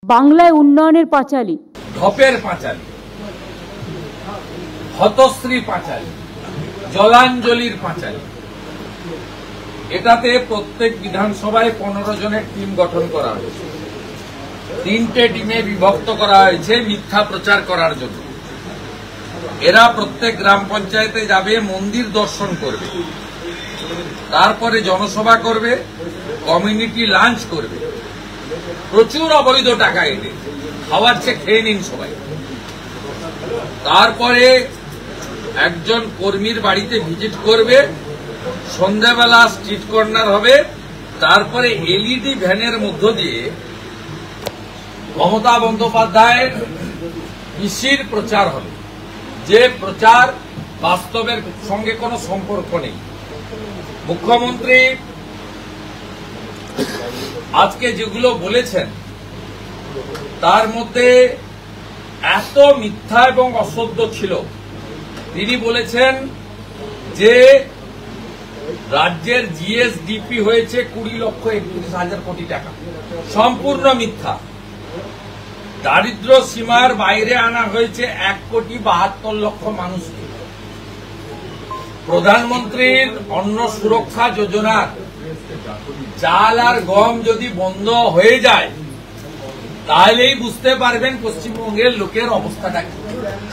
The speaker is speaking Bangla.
বাংলায় উন্নয়নের পাঁচালী, ঢপের পাঁচালী, হতশ্রী পাঁচালী, জলাঞ্জলির পাঁচালী। এটাতে প্রত্যেক বিধানসভায় 15 জনের টিম গঠন করা হয়েছে। 3টে টিমে বিভক্ত করা হয়েছে মিথ্যা প্রচার করার জন্য। এরা প্রত্যেক গ্রাম পঞ্চায়েতে যাবে, মন্দির দর্শন করবে, তারপরে জনসভা করবে, কমিউনিটি লাঞ্চ করবে, প্রচুর অবৈধ টাকা এনে খাওয়ার চেয়ে খেয়ে নিন সবাই। তারপরে একজন কর্মীর বাড়িতে ভিজিট করবে, সন্ধ্যাবেলা স্ট্রিট কর্নার হবে, তারপরে এলইডি ভ্যানের মধ্য দিয়ে মমতা বন্দ্যোপাধ্যায়ের পিসির প্রচার হবে, যে প্রচার বাস্তবের সঙ্গে কোনো সম্পর্ক নেই। মুখ্যমন্ত্রী আজকে যেগুলো বলেছেন তার মধ্যে এত মিথ্যা এবং অসত্য ছিল। তিনি বলেছেন যে রাজ্যের জিএসডিপি হয়েছে 20,31,000 কোটি টাকা, সম্পূর্ণ মিথ্যা। দারিদ্র সীমার বাইরে আনা হয়েছে 1,72,00,000 মানুষকে। প্রধানমন্ত্রীর অন্ন সুরক্ষা যোজনার চাল আর গম যদি বন্ধ হয়ে যায় তাহলেই বুঝতে পারবেন পশ্চিমবঙ্গের লোকের অবস্থাটা কি।